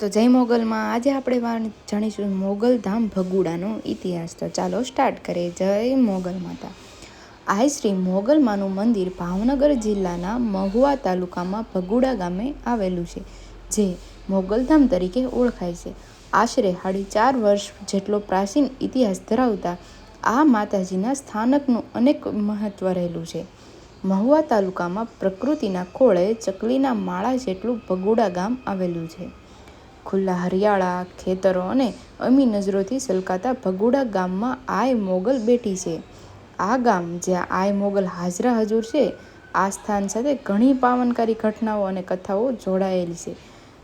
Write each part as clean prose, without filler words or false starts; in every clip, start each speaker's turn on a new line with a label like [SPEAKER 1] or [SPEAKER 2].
[SPEAKER 1] તો જય મોગલમાં આજે આપણે જાણીશું મોગલ ધામ ભગુડાનો ઇતિહાસ. તો ચાલો સ્ટાર્ટ કરીએ. જય મોગલ માતા. આ શ્રી મોગલમાનું મંદિર ભાવનગર જિલ્લાના મહુવા તાલુકામાં ભગુડા ગામે આવેલું છે, જે મોગલધામ તરીકે ઓળખાય છે. આશરે 4.5 વર્ષ જેટલો પ્રાચીન ઇતિહાસ ધરાવતા આ માતાજીના સ્થાનકનું અનેક મહત્વ રહેલું છે. મહુવા તાલુકામાં પ્રકૃતિના ખોળે ચકલીના માળા જેટલું ભગુડા ગામ આવેલું છે. ખુલ્લા હરિયાળા ખેતરો અને અમી નજરોથી સલકાતા ભગુડા ગામમાં આય મોગલ બેઠી છે. આ ગામ જ્યાં આય મોગલ હાજરા હજુર છે, આ સ્થાન સાથે ઘણી પાવનકારી ઘટનાઓ અને કથાઓ જોડાયેલી છે.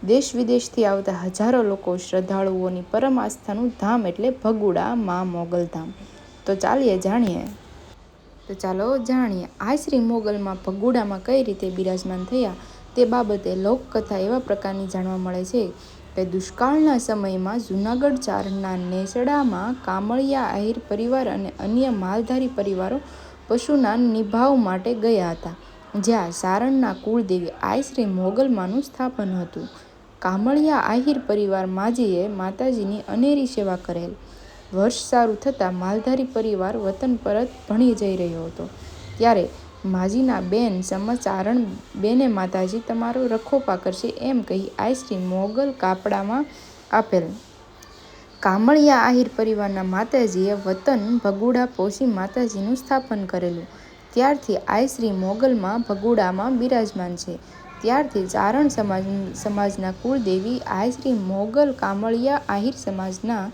[SPEAKER 1] દેશ વિદેશથી આવતા હજારો લોકો શ્રદ્ધાળુઓની પરમ આસ્થાનું ધામ એટલે ભગુડા મા મોગલધામ. તો ચાલો જાણીએ આ શ્રી મોગલમાં ભગુડામાં કઈ રીતે બિરાજમાન થયા તે બાબતે લોકકથા એવા પ્રકારની જાણવા મળે છે કે દુષ્કાળના સમયમાં જૂનાગઢ ચારણના નેસડામાં કામળિયા આહિર પરિવાર અને અન્ય માલધારી પરિવારો પશુના નિભાવ માટે ગયા હતા, જ્યાં સારણના કુળદેવી આય શ્રી મોગલમાનું સ્થાપન હતું. કામળિયા આહિર પરિવાર માજીએ માતાજીની અનેરી સેવા કરેલ. વર્ષ સારું થતાં માલધારી પરિવાર વતન પરત ભણી જઈ રહ્યો હતો, ત્યારે માજીના બેન ચારણ બેને માતાજી તમારો રખોપા કરશે એમ કહી આય શ્રી મોગલ કાપડામાં આપેલ. કામળિયા આહિર પરિવારના માતાજીએ વતન ભગુડા પોષી માતાજીનું સ્થાપન કરેલું. ત્યારથી આય શ્રી મોગલમાં ભગુડામાં બિરાજમાન છે. ત્યારથી ચારણ સમાજના કુળદેવી આય શ્રી મોગલ કામળિયા આહિર સમાજના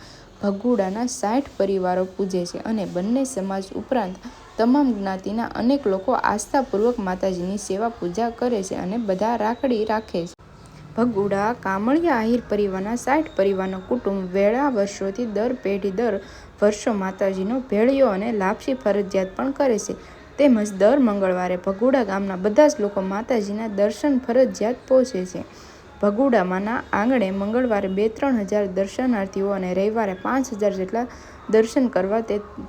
[SPEAKER 1] ભગુડાના 60 પરિવારો પૂજે છે અને બંને સમાજ ઉપરાંત તમામ જ્ઞાતિના અનેક લોકો આસ્થાપૂર્વક માતાજીની સેવા પૂજા કરે છે અને બધા રાખડી રાખે છે. ભગુડા કામળિયા આહિર પરિવારના 60 પરિવારનો કુટુંબ વેળા વર્ષોથી દર પેઢી દર વર્ષો માતાજીનો ભેળિયો અને લાપસી ફરજિયાત પણ કરે છે. તેમજ દર મંગળવારે ભગુડા ગામના બધા જ લોકો માતાજીના દર્શન ફરજિયાત પહોંચે છે. ભગુડામાંના આંગણે મંગળવારે 2-3 હજાર દર્શનાર્થીઓ અને રવિવારે 5,000 જેટલા દર્શન કરવા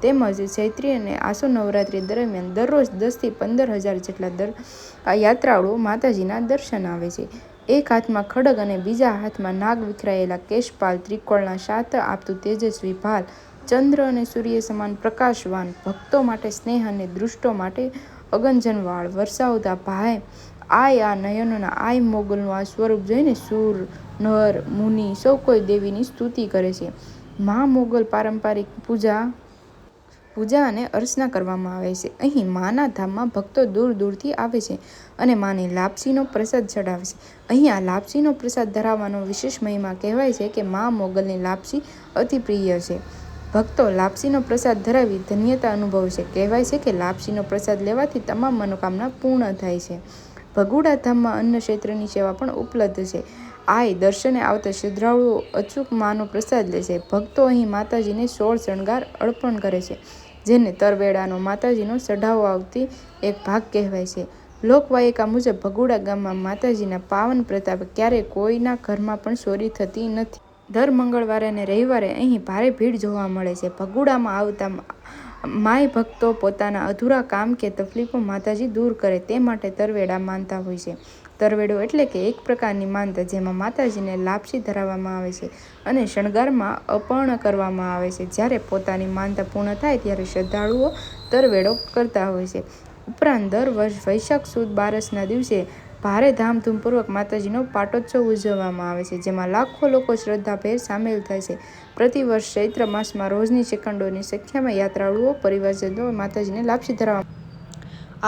[SPEAKER 1] તેમજ ચૈત્રી અને આસો નવરાત્રી દરમિયાન દરરોજ 10થી 15,000 જેટલા યાત્રાળુઓ માતાજીના દર્શન આવે છે. એક હાથમાં ખડગ અને બીજા હાથમાં નાગ વિખરાયેલા કેશપાલ ત્રિકોણના સાથ આપતું તેજસ્વી ભાલ, ચંદ્ર અને સૂર્ય સમાન પ્રકાશવાન, ભક્તો માટે સ્નેહ અને દુષ્ટો માટે અગનજનવાળ વરસાવતા ભાઈ આ નયનોના આય મોગલનું આ સ્વરૂપ જોઈને સૂર, નર, મુનિ સૌ કોઈ દેવીની સ્તુતિ કરે છે. મા મોગલ પારંપરિક પૂજા અને અર્ચના કરવામાં આવે છે. અહીં માના ધામમાં ભક્તો દૂર દૂરથી આવે છે અને માને લાપસીનો પ્રસાદ ચડાવે છે. અહીંયા લાપસીનો પ્રસાદ ધરાવવાનો વિશેષ મહિમા કહેવાય છે કે મા મોગલની લાપસી અતિ પ્રિય છે. ભક્તો લાપસીનો પ્રસાદ ધરાવી ધન્યતા અનુભવે છે. કહેવાય છે કે લાપસીનો પ્રસાદ લેવાથી તમામ મનોકામના પૂર્ણ થાય છે. ભગુડા ધામમાં અન્ન ક્ષેત્રની સેવા પણ ઉપલબ્ધ છે. આય દર્શને આવતા શ્રદ્ધાળુઓ અચૂક માનો પ્રસાદ લે છે. ભક્તો અહીં માતાજીને 16 શણગાર અર્પણ કરે છે, જેને તરવેડાનો માતાજીનો ચઢાવો આવતી એક ભાગ કહેવાય છે. લોકવાયકા મુજબ ભગુડા ગામમાં માતાજીના પાવન પ્રતાપે ક્યારેય કોઈના ઘરમાં પણ ચોરી થતી નથી. દર મંગળવારે અને રવિવારે અહીં ભારે ભીડ જોવા મળે છે. ભગુડામાં આવતા માય ભક્તો પોતાના અધૂરા કામ કે તકલીફો માતાજી દૂર કરે તે માટે તરવેડા માનતા હોય છે. તરવેડો એટલે કે એક પ્રકારની માનતા, જેમાં માતાજીને લાપસી ધરાવવામાં આવે છે અને શણગારમાં અર્પણ કરવામાં આવે છે. જ્યારે પોતાની માનતા પૂર્ણ થાય ત્યારે શ્રદ્ધાળુઓ તરવેડો કરતા હોય છે. ઉપરાંત દર વર્ષ વૈશાખ સુદ બારસના દિવસે ભારે ધામધૂમપૂર્વક માતાજીનો પાટોત્સવ ઉજવવામાં આવે છે, જેમાં લાખો લોકો શ્રદ્ધાભેર સામેલ થાય છે. પ્રતિવર્ષ ચૈત્ર માસમાં રોજની સેંકડોની સંખ્યામાં યાત્રાળુઓ પરિવારજનો માતાજીને લાપસી ધરાવવામાં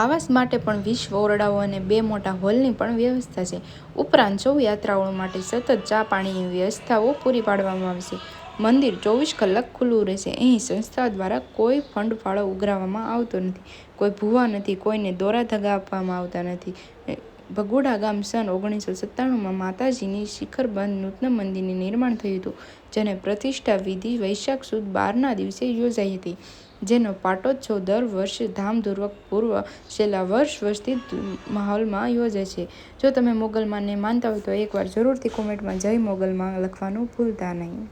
[SPEAKER 1] આવાસ માટે પણ 20 ઓરડાઓ અને 2 મોટા હોલની પણ વ્યવસ્થા છે. ઉપરાંત સૌ યાત્રાળુઓ માટે સતત ચા પાણીની વ્યવસ્થાઓ પૂરી પાડવામાં આવે છે. મંદિર 24 કલાક ખુલ્લું રહેશે. અહીં સંસ્થા દ્વારા કોઈ ફંડ ફાળો ઉઘરાવવામાં આવતો નથી, કોઈ ભૂવા નથી, કોઈને દોરા ધગા આપવામાં આવતા નથી. ભગુડા ગામ સન 1997માં માતાજીની શિખરબંધ નૂતન મંદિરનું નિર્માણ થયું હતું, જેને પ્રતિષ્ઠા વિધિ વૈશાખ સુદ 12ના દિવસે યોજાઈ હતી, જેનો પાટોત્સવ દર વર્ષે ધામધૂમપૂર્વક છેલ્લા વર્ષથી માહોલમાં યોજાય છે. જો તમે મોગલમાને માનતા હોય તો એકવાર જરૂરથી કોમેન્ટમાં જય મોગલમાં લખવાનું ભૂલતા નહીં.